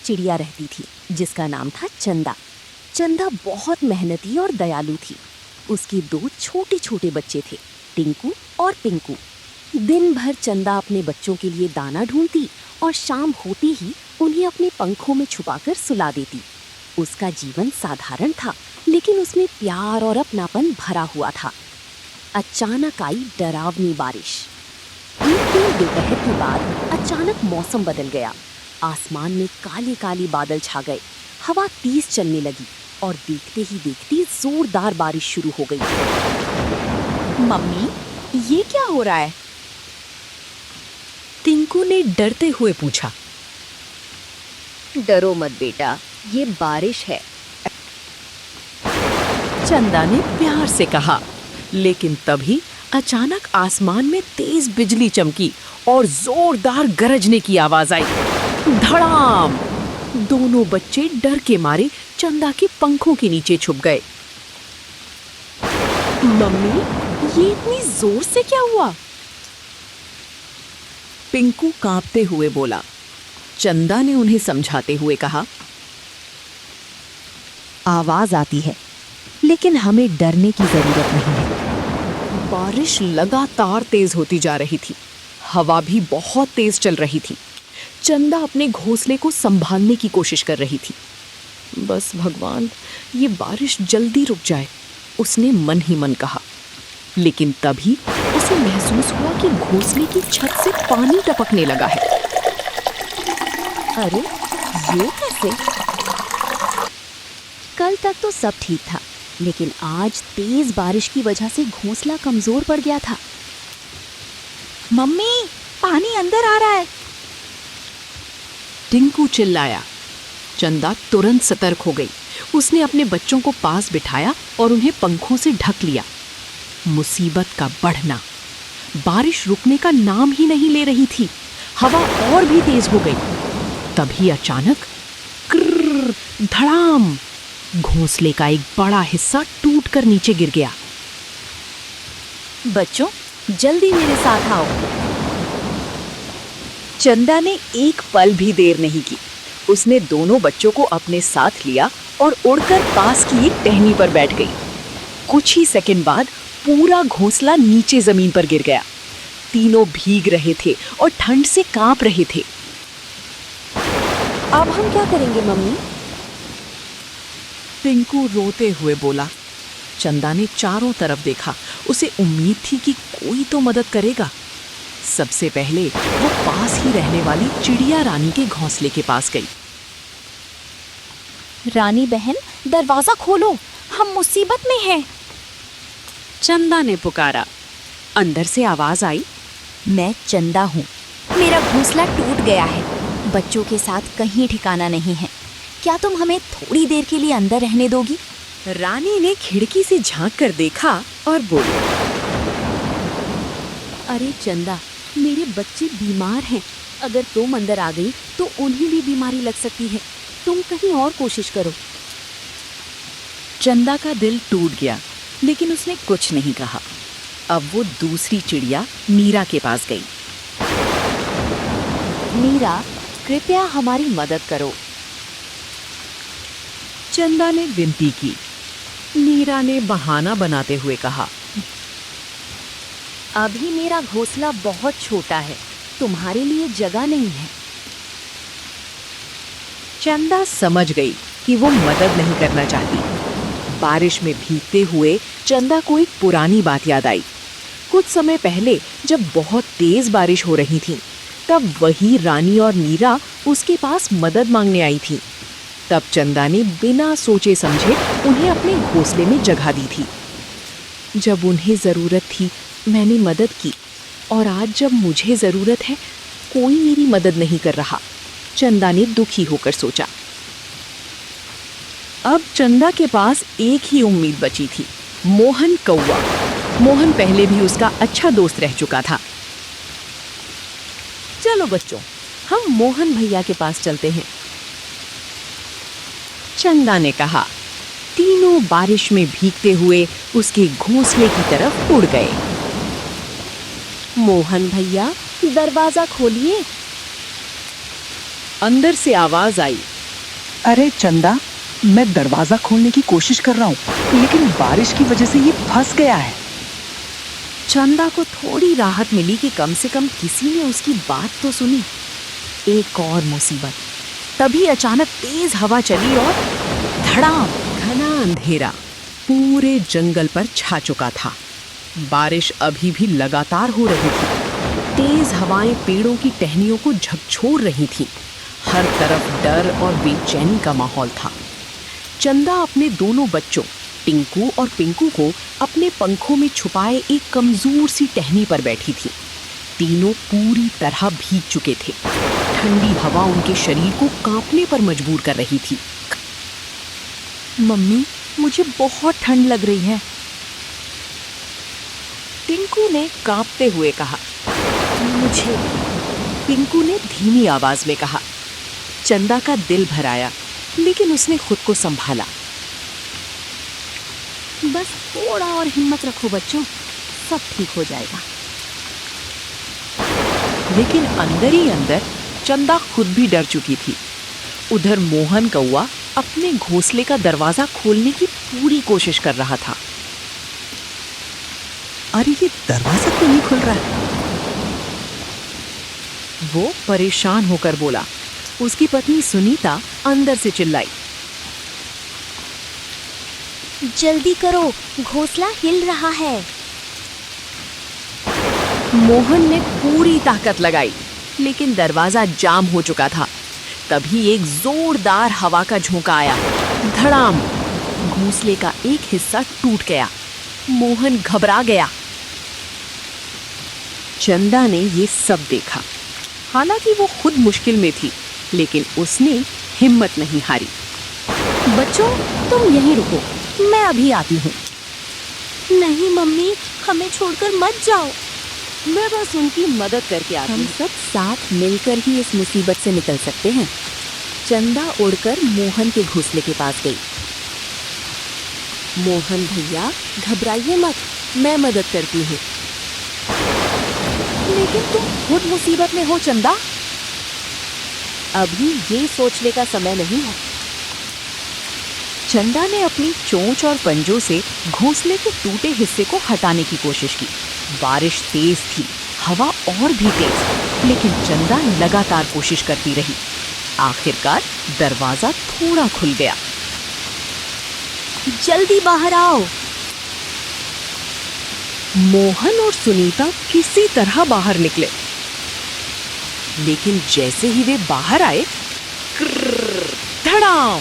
चिड़िया रहती थी जिसका नाम था चंदा। चंदा बहुत मेहनती और दयालु थी। उसके दो छोटे छोटे बच्चे थे, टिंकू और पिंकू। दिन भर चंदा अपने बच्चों के लिए दाना ढूंढती और शाम होते ही उन्हें अपने पंखों में छुपाकर सुला देती। उसका जीवन साधारण था, लेकिन उसमें प्यार और अपनापन भरा हुआ था। अचानक आई डरावनी बारिश। एक दिन दोपहर के बाद अचानक मौसम बदल गया। आसमान में काले काले बादल छा गए, हवा तेज चलने लगी और देखते ही देखते जोरदार बारिश शुरू हो गई। मम्मी, ये क्या हो रहा है? टिंकू ने डरते हुए पूछा। डरो मत बेटा, ये बारिश है। चंदा ने प्यार से कहा, लेकिन तभी अचानक आसमान में तेज बिजली चमकी और जोरदार गरजने की आवाज आई। धड़ाम! दोनों बच्चे डर के मारे चंदा के पंखों के नीचे छुप गए। मम्मी, ये इतनी जोर से क्या हुआ? पिंकू कांपते हुए बोला। चंदा ने उन्हें समझाते हुए कहा, आवाज आती है, लेकिन हमें डरने की जरूरत नहीं है। बारिश लगातार तेज होती जा रही थी। हवा भी बहुत तेज चल रही थी। चंदा अपने घोंसले को संभालने की कोशिश कर रही थी। बस भगवान, ये बारिश जल्दी रुक जाए, उसने मन ही मन कहा। लेकिन तभी उसे महसूस हुआ कि घोंसले की छत से पानी टपकने लगा है। अरे, ये कैसे? कल तक तो सब ठीक था, लेकिन आज तेज बारिश की वजह से घोंसला कमजोर पड़ गया था। मम्मी, पानी अंदर आ रहा है। टिंकू चिल्लाया। चंदा तुरंत सतर्क हो गई। उसने अपने बच्चों को पास बिठाया और उन्हें पंखों से ढक लिया। मुसीबत का बढ़ना। बारिश रुकने का नाम ही नहीं ले रही थी। हवा और भी तेज हो गई। तभी अचानक कर्र, धड़ाम! घोंसले का एक बड़ा हिस्सा टूटकर नीचे गिर गया। बच्चों, जल्दी मेरे साथ आओ। चंदा ने एक पल भी देर नहीं की। उसने दोनों बच्चों को अपने साथ लिया और उड़कर पास की एक टहनी पर बैठ गई। कुछ ही सेकंड बाद पूरा घोंसला नीचे जमीन पर गिर गया। तीनों भीग रहे थे और ठंड से कांप रहे थे। अब हम क्या करेंगे मम्मी? टिंकू रोते हुए बोला। चंदा ने चारों तरफ देखा। उसे उम्मीद थी कि कोई तो मदद करेगा। सबसे पहले वो पास ही रहने वाली चिड़िया रानी के घोंसले के पास गई। रानी बहन, दरवाजा खोलो, हम मुसीबत में हैं। चंदा ने पुकारा। अंदर से आवाज आई, मैं चंदा हूँ। मेरा घोंसला टूट गया है। बच्चों के साथ कहीं ठिकाना नहीं है। क्या तुम हमें थोड़ी देर के लिए अंदर रहने दोगी? रानी ने खिड़की से झांक कर देखा और बोली, अरे चंदा, मेरे बच्चे बीमार हैं। अगर तुम अंदर आ गई तो उन्हें भी बीमारी लग सकती है। तुम कहीं और कोशिश करो। चंदा का दिल टूट गया, लेकिन उसने कुछ नहीं कहा। अब वो दूसरी चिड़िया मीरा के पास गई। मीरा, कृपया हमारी मदद करो। चंदा ने विनती की। मीरा ने बहाना बनाते हुए कहा, अभी मेरा घोंसला बहुत छोटा है, तुम्हारे लिए जगह नहीं है। चंदा समझ गई कि वो मदद नहीं करना चाहती। बारिश में भीगते हुए चंदा को एक पुरानी बात याद आई। कुछ समय पहले जब बहुत तेज बारिश हो रही थी, तब वही रानी और मीरा उसके पास मदद मांगने आई थी। तब चंदा ने बिना सोचे समझे उन्हें अपने घोंसले में जगह दी थी। जब उन्हें ज़रूरत थी, मैंने मदद की, और आज जब मुझे ज़रूरत है, कोई मेरी मदद नहीं कर रहा। चंदा ने दुखी होकर सोचा। अब चंदा के पास एक ही उम्मीद बची थी, मोहन कौवा। मोहन पहले भी उसका अच्छा दोस्त रह चुका था। चलो बच्चों, हम मोहन भैया के पास चलते हैं, चंदा ने कहा। तीनों बारिश में भीगते हुए उसके घोंसले की तरफ उड़ गए। मोहन भैया, दरवाजा खोलिए। अंदर से आवाज आई, अरे चंदा, मैं दरवाजा खोलने की कोशिश कर रहा हूँ, लेकिन बारिश की वजह से ये फंस गया है। चंदा को थोड़ी राहत मिली कि कम से कम किसी ने उसकी बात तो सुनी। एक और मुसीबत। तभी अचानक तेज हवा चली और धड़ाम, घना अंधेरा पूरे जंगल पर छा चुका था। बारिश अभी भी लगातार हो रही थी। तेज हवाएं पेड़ों की टहनियों को झकझोर रही थीं। हर तरफ डर और बेचैनी का माहौल था। चंदा अपने दोनों बच्चों टिंकू और पिंकू को अपने पंखों में छुपाए एक कमजोर सी टहनी पर बैठी थी। तीनों पूरी तरह भीग चुके थे। ठंडी हवा उनके शरीर को कांपने पर मजबूर कर रही थी। मम्मी, मुझे बहुत ठंड लग रही है, टिंकू ने कांपते हुए कहा। मुझे। पिंकू ने धीमी आवाज में कहा। चंदा का दिल भर आया, लेकिन उसने खुद को संभाला। बस थोड़ा और हिम्मत रखो बच्चों, सब ठीक हो जाएगा। लेकिन अंदर ही अंदर चंदा खुद भी डर चुकी थी। उधर मोहन कौआ अपने घोंसले का दरवाजा खोलने की पूरी कोशिश कर रहा था। अरे ये दरवाजा क्यों नहीं खुल रहा है? वो परेशान होकर बोला। उसकी पत्नी सुनीता अंदर से चिल्लाई। जल्दी करो, घोंसला हिल रहा है। मोहन ने पूरी ताकत लगाई, लेकिन दरवाजा जाम हो चुका था। तभी एक जोरदार हवा का झोंका आया। धड़ाम, घोंसले का एक हिस्सा टूट गया। मोहन घबरा गया। चंदा ने ये सब देखा। हालांकि वो खुद मुश्किल में थी, लेकिन उसने हिम्मत नहीं हारी। बच्चों, तुम यहीं रुको, मैं अभी आती हूँ। नहीं मम्मी, हमें छोड़कर मत जाओ। मैं बस उनकी मदद करके आती हूँ। हम सब साथ मिलकर ही इस मुसीबत से निकल सकते हैं। चंदा उड़कर मोहन के घोंसले के पास गई। मोहन भैया, घबराइए मत, मैं मदद करती हूँ। लेकिन तुम खुद मुसीबत में हो चंदा। अभी ये सोचने का समय नहीं है। चंदा ने अपनी चोंच और पंजों से घोंसले के टूटे हिस्से को हटाने की कोशिश की। बारिश तेज थी, हवा और भी तेज, लेकिन चंदा लगातार कोशिश करती रही। आखिरकार दरवाजा थोड़ा खुल गया। जल्दी बाहर आओ। मोहन और सुनीता किसी तरह बाहर निकले, लेकिन जैसे ही वे बाहर आए, धड़ाम,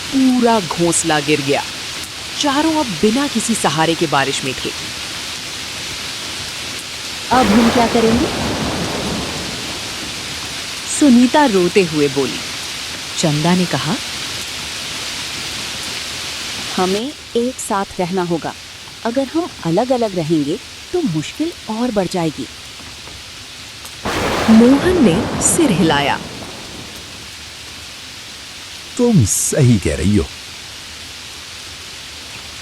पूरा घोंसला गिर गया। चारों अब बिना किसी सहारे के बारिश में थे। अब हम क्या करेंगे? सुनीता रोते हुए बोली। चंदा ने कहा, हमें एक साथ रहना होगा। अगर हम अलग अलग रहेंगे तो मुश्किल और बढ़ जाएगी। मोहन ने सिर हिलाया। तुम सही कह रही हो।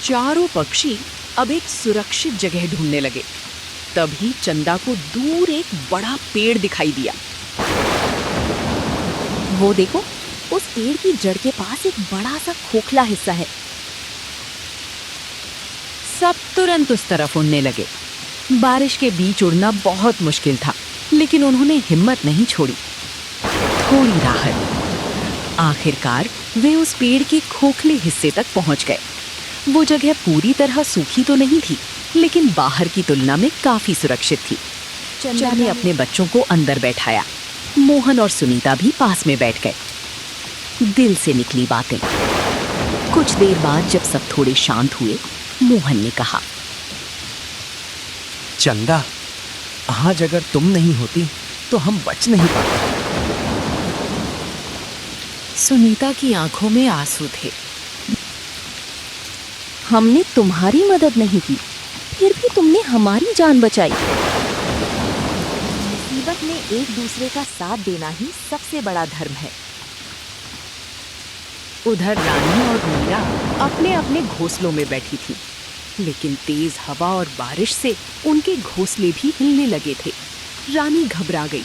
चारों पक्षी अब एक सुरक्षित जगह ढूंढने लगे। तभी चंदा को दूर एक बड़ा पेड़ दिखाई दिया। वो देखो, उस पेड़ की जड़ के पास एक बड़ा सा खोखला हिस्सा है। सब तुरंत उस तरफ उड़ने लगे। बारिश के बीच उड़ना बहुत मुश्किल था, लेकिन उन्होंने हिम्मत नहीं छोड़ी। थोड़ी राहत। आखिरकार वे उस पेड़ के खोखले हिस्से तक पहुंच गए। वो जगह पूरी तरह सूखी तो नहीं थी, लेकिन बाहर की तुलना में काफी सुरक्षित थी। चंदा ने अपने बच्चों को अंदर बैठाया। मोहन और सुनीता भी पास में बैठ गए। दिल से निकली बातें। कुछ देर बाद जब सब थोड़े शांत हुए, मोहन ने कहा, चंदा, आज अगर तुम नहीं होती तो हम बच नहीं पाते। सुनीता की आंखों में आंसू थे। हमने तुम्हारी मदद नहीं की, फिर भी तुमने हमारी जान बचाई। मुसीबत में एक दूसरे का साथ देना ही सबसे बड़ा धर्म है। उधर रानी और मीरा अपने अपने घोंसलों में बैठी थी, लेकिन तेज हवा और बारिश से उनके घोंसले भी हिलने लगे थे। रानी घबरा गई।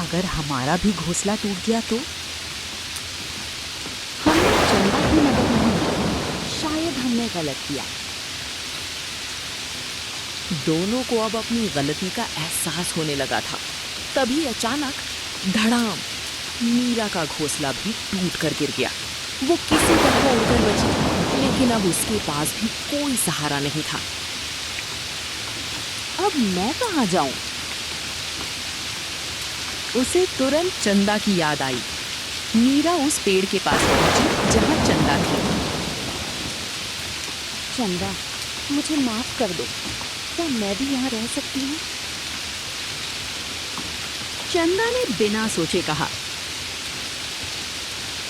अगर हमारा भी घोंसला टूट गया तो? हमने चंदा की मदद नहीं की, शायद हमने गलत किया। दोनों को अब अपनी गलती का एहसास होने लगा था। तभी अचानक धड़ाम, मीरा का घोंसला भी टूट कर गिर गया। वो किसी तरह उड़कर बची, लेकिन अब उसके पास भी कोई सहारा नहीं था। अब मैं कहाँ जाऊं? उसे तुरंत चंदा की याद आई। मीरा उस पेड़ के पास पहुंची जहां चंदा थी। चंदा, मुझे माफ कर दो, क्या मैं भी यहाँ रह सकती हूँ? चंदा ने बिना सोचे कहा,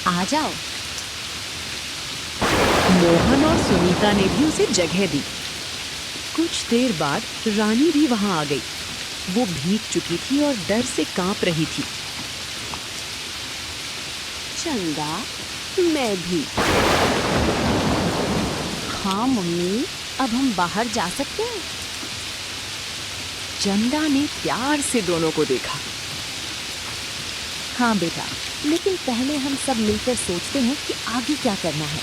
आ जाओ। मोहन और सुनीता ने भी उसे जगह दी। कुछ देर बाद रानी भी वहां आ गई। वो भीग चुकी थी और डर से कांप रही थी। चंदा, मैं भी। हाँ मम्मी, अब हम बाहर जा सकते हैं? चंदा ने प्यार से दोनों को देखा। हाँ बेटा, लेकिन पहले हम सब मिलकर सोचते हैं कि आगे क्या करना है।